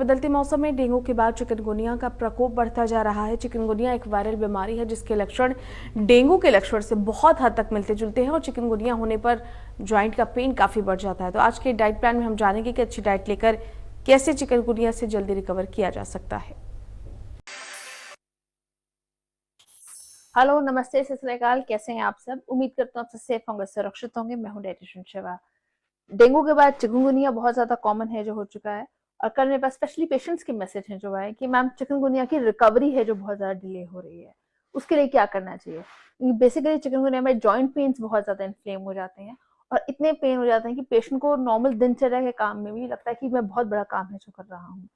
बदलते मौसम में डेंगू के बाद चिकनगुनिया का प्रकोप बढ़ता जा रहा है। चिकनगुनिया एक वायरल बीमारी है जिसके लक्षण डेंगू के लक्षण से बहुत हद तक मिलते जुलते हैं और चिकनगुनिया होने पर जॉइंट का पेन काफी बढ़ जाता है। तो आज के डाइट प्लान में हम जानेंगे कि अच्छी डाइट लेकर कैसे चिकनगुनिया से जल्दी रिकवर किया जा सकता है। हेलो, नमस्ते, सत श्री अकाल। कैसे हैं आप सब? उम्मीद करता हूँ आप सब सेफ होंगे, सुरक्षित होंगे। मैं हूँ डाइटिशियन शिवा। डेंगू के बाद चिकनगुनिया बहुत ज्यादा कॉमन है जो हो चुका है, और कल मेरे पास स्पेशली पेशेंट्स के मैसेज हैं जो आए कि मैम चिकनगुनिया की रिकवरी है जो बहुत ज्यादा डिले हो रही है, उसके लिए क्या करना चाहिए। बेसिकली चिकनगुनिया में जॉइंट पेन्स बहुत ज्यादा इन्फ्लेम हो जाते हैं और इतने पेन हो जाते हैं कि पेशेंट को नॉर्मल दिनचर्या के काम में भी लगता है कि मैं बहुत बड़ा काम है जो कर रहा हूँ।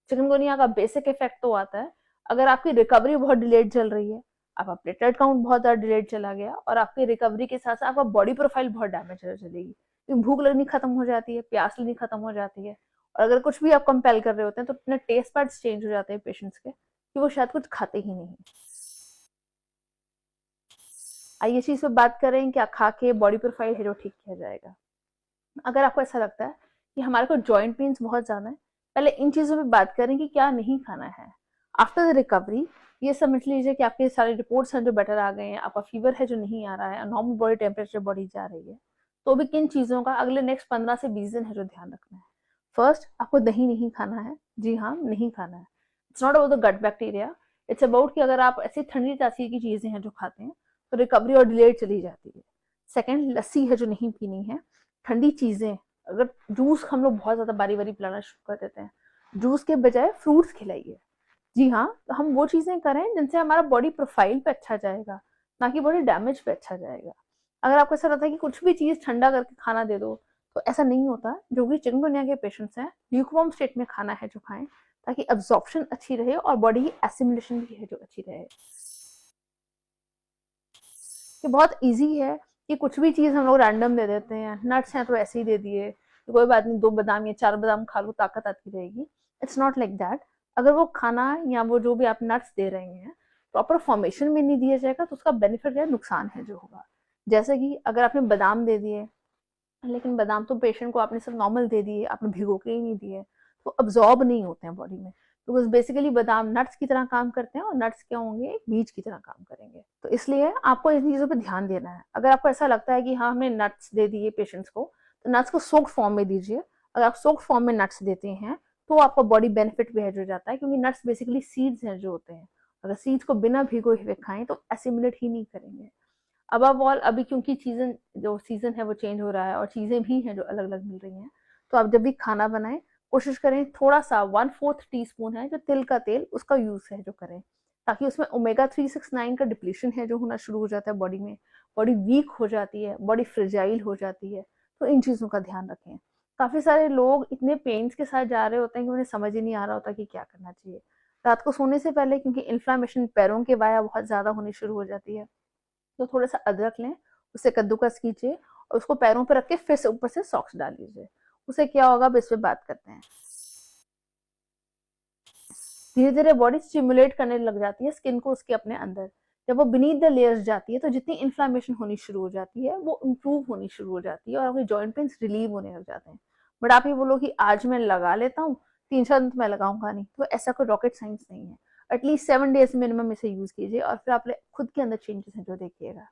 चिकनगुनिया का बेसिक इफेक्ट तो आता है अगर आपकी रिकवरी बहुत डिलेड चल रही है, आपका प्लेटलेट काउंट बहुत ज्यादा डिलेड चला गया और आपकी रिकवरी के साथ साथ आपका बॉडी प्रोफाइल बहुत डैमेज चलेगी, क्योंकि भूख लगनी खत्म हो जाती है, प्यास लगनी खत्म हो जाती है, और अगर कुछ भी आप कंपेल कर रहे होते हैं तो अपने टेस्ट पैड्स चेंज हो जाते हैं पेशेंट्स के कि वो शायद कुछ खाते ही नहीं। आइए इस चीज पे बात करें क्या खा के बॉडी प्रोफाइल है जो ठीक किया जाएगा। अगर आपको ऐसा लगता है कि हमारे को जॉइंट पेन्स बहुत ज्यादा है, पहले इन चीजों पे बात करें कि क्या नहीं खाना है। आफ्टर द रिकवरी ये समझ लीजिए कि आपके सारे रिपोर्ट्स हैं जो बेटर आ गए हैं, आपका फीवर है जो नहीं आ रहा है, नॉर्मल बॉडी टेम्परेचर बॉडी जा रही है, तो भी किन चीजों का अगले नेक्स्ट 15 से 20 दिन है जो ध्यान रखना है। फर्स्ट, आपको दही नहीं खाना है। जी हाँ, नहीं खाना है। It's not about the gut bacteria, it's about कि अगर आप ऐसी ठंडी तासीर की चीजें हैं जो खाते हैं तो रिकवरी और डिलेड चली जाती है। सेकेंड, लस्सी है जो नहीं पीनी है। ठंडी चीजें, अगर जूस हम लोग बहुत ज्यादा बारी बारी पिलाना शुरू कर देते हैं, जूस के बजाय फ्रूट्स खिलाइए। जी हाँ, तो हम वो चीजें करें जिनसे हमारा बॉडी प्रोफाइल पे अच्छा जाएगा, ना कि बॉडी डैमेज पे अच्छा जाएगा। अगर आपको ऐसा लगता है कि कुछ भी चीज ठंडा करके खाना दे दो, तो ऐसा नहीं होता। जो भी चिकनगुनिया के पेशेंट्स हैं, ल्यूकवार्म स्टेट में खाना है जो खाएं, ताकि एब्जॉर्प्शन अच्छी रहे और बॉडी की एसिमिलेशन भी है जो अच्छी रहे। ये बहुत ईजी है कि कुछ भी चीज हम लोग रैंडम दे देते हैं। नट्स हैं तो ऐसे ही दे दिए, तो कोई बात नहीं, 2 बादाम या 4 बादाम खा लो, ताकत आती रहेगी। It's not like that. अगर वो खाना या वो जो भी आप नट्स दे रहे हैं प्रॉपर फॉर्मेशन में नहीं दिया जाएगा तो उसका बेनिफिट या नुकसान है जो होगा। जैसे कि अगर आपने बादाम दे दिए, लेकिन बादाम तो पेशेंट को आपने सिर्फ नॉर्मल दे दिए, आपने भिगो के ही नहीं दिए, तो अब्जॉर्ब नहीं होते हैं बॉडी में। तो बस बेसिकली बादाम नट्स की तरह काम करते हैं और नट्स क्या होंगे, एक बीज की तरह काम करेंगे। तो इसलिए आपको इन चीजों पे ध्यान देना है। अगर आपको ऐसा लगता है कि हाँ हमने नट्स दे दिए पेशेंट्स को, तो नट्स को सोक्ड फॉर्म में दीजिए। अगर आप सोक्ड फॉर्म में नट्स देते हैं तो आपका बॉडी बेनिफिट भी है जो जाता है, क्योंकि नट्स बेसिकली सीड्स हैं जो होते हैं। अगर सीड्स को बिना भिगोए हुए खाएं तो एसिमुलेट ही नहीं करेंगे। अबव ऑल अभी क्योंकि सीजन है वो चेंज हो रहा है और चीजें भी हैं जो अलग अलग मिल रही हैं, तो आप जब भी खाना बनाएं कोशिश करें थोड़ा सा 1/4 टीस्पून है जो तिल का तेल, उसका यूज है जो करें, ताकि उसमें ओमेगा 369 का डिप्लीशन है जो होना शुरू हो जाता है बॉडी में। बॉडी वीक हो जाती है, बॉडी फ्रेजाइल हो जाती है। तो इन चीजों का ध्यान रखें। काफी सारे लोग इतने पेन्स के साथ जा रहे होते हैं कि उन्हें समझ ही नहीं आ रहा होता कि क्या करना चाहिए। रात को सोने से पहले क्योंकि इन्फ्लामेशन पैरों के वाया बहुत ज्यादा होनी शुरू हो जाती है, तो थोड़ा सा अदरक लें, उसे कद्दूकस कीजिए और उसको पैरों पर रख के फिर से ऊपर से सॉक्स डाल लीजिए। उसे क्या होगा अब इस पे बात करते हैं। धीरे धीरे बॉडी स्टिमुलेट करने लग जाती है स्किन को उसके अपने अंदर। जब वो बीनीथ द लेयर्स जाती है तो जितनी इन्फ्लामेशन होनी शुरू हो जाती है वो इम्प्रूव होनी शुरू हो जाती है और आपके जॉइंट पेन्स रिलीव होने लग जाते हैं। बट आप ये बोलो कि आज मैं लगा लेता हूँ, 3-4 दिन तो मैं लगाऊंगा नहीं, तो ऐसा कोई रॉकेट साइंस नहीं है। एटलीस्ट 7 डेज मिनिमम इसे यूज कीजिए और फिर आप खुद के अंदर चेंजेस हैं जो देखिएगा।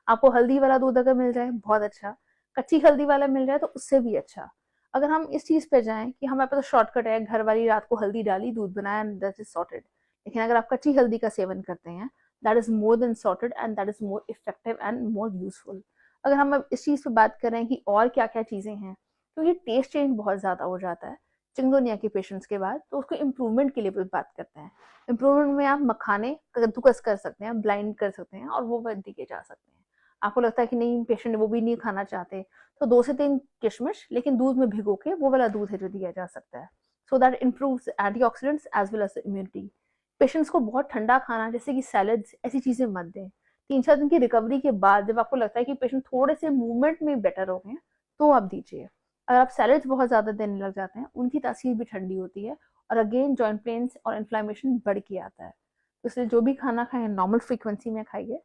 आपको हल्दी वाला दूध अगर मिल जाए बहुत अच्छा, कच्ची हल्दी वाला मिल जाए तो उससे भी अच्छा। अगर हम इस चीज पे जाएं कि हमारे पास तो शॉर्टकट है, घर वाली रात को हल्दी डाली, दूध बनाया, दैट इज सॉर्टेड। लेकिन अगर आप कच्ची हल्दी का सेवन करते हैं, that is more than sorted and that is more effective and more useful. अगर हम अब इस चीज पे बात करें कि और क्या क्या चीजें हैं, तो ये टेस्ट चेंज बहुत ज्यादा हो जाता है चिकनगुनिया के पेशेंट्स के बाद, तो उसको इम्प्रूवमेंट के लिए भी बात करते हैं। इम्प्रूवमेंट में आप मखाने कद्दूकस कर सकते हैं, ब्लाइंड कर सकते हैं और वो दिए जा सकते हैं। आपको लगता है कि नहीं पेशेंट वो भी नहीं खाना चाहते, तो 2 से 3 किशमिश लेकिन दूध में भिगो के वो वाला दूध है जो दिया जा सकता है। So that improves antioxidants as well as immunity. Patients को बहुत ठंडा खाना जैसे कि सैलड्स ऐसी चीजें मत दें। 3-4 दिन की रिकवरी के बाद जब आपको लगता है कि पेशेंट थोड़े से मूवमेंट में बेटर हो गए तो आप दीजिए। अगर आप सैलड्स बहुत ज्यादा देने लग जाते हैं, उनकी तासीर भी ठंडी होती है और अगेन जॉइंट पेन्स और इन्फ्लेमेशन बढ़ के आता है। तो इसलिए जो भी खाना खाएं नॉर्मल फ्रीक्वेंसी में खाइए,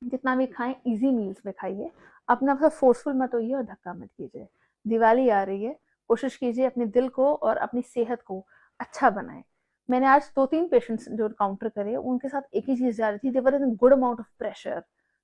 जितना भी खाएं इजी मील्स में खाइए। अपना आप फोर्सफुल मत होइए और धक्का मत कीजिए। दिवाली आ रही है, कोशिश कीजिए अपने दिल को और अपनी सेहत को अच्छा बनाएं। मैंने आज 2-3 पेशेंट्स जो काउंटर करे, उनके साथ एक ही चीज जा रही थी, they were in good amount of pressure,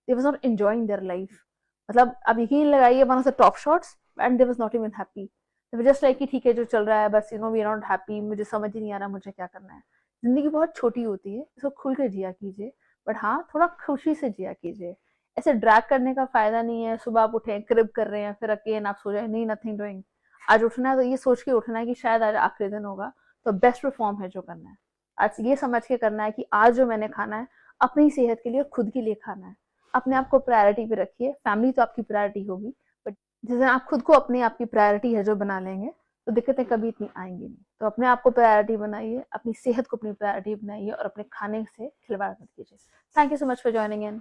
they was not enjoying their life. मतलब आप यकीन लगाइए, one of the top shots and they was not even happy. They were just like कि ठीक है जो चल रहा है बस, वी आर नॉट हैप्पी, मुझे समझ ही नहीं आ रहा मुझे क्या करना है। जिंदगी बहुत छोटी होती है, इसको खुल कर जिया कीजिए, बट हाँ थोड़ा खुशी से जिया कीजिए। ऐसे ड्रैग करने का फायदा नहीं है। सुबह आप उठे क्रिब कर रहे हैं, फिर अगेन आप सो जाए, नहीं नथिंग डूइंग। आज उठना है तो ये सोच के उठना है कि शायद आज आखिरी दिन होगा, तो बेस्ट परफॉर्म है जो करना है। आज ये समझ के करना है कि आज जो मैंने खाना है अपनी सेहत के लिए, खुद के लिए खाना है। अपने आप को प्रायोरिटी पे रखिए। फैमिली तो आपकी प्रायोरिटी होगी, बट जिस दिन आप खुद को अपनी आपकी प्रायोरिटी है जो बना लेंगे, तो दिक्कतें कभी इतनी आएंगी नहीं। तो अपने आप को प्रायोरिटी बनाइए, अपनी सेहत को अपनी प्रायोरिटी बनाइए, और अपने खाने से खिलवाड़ मत कीजिए। Thank you so much for joining in.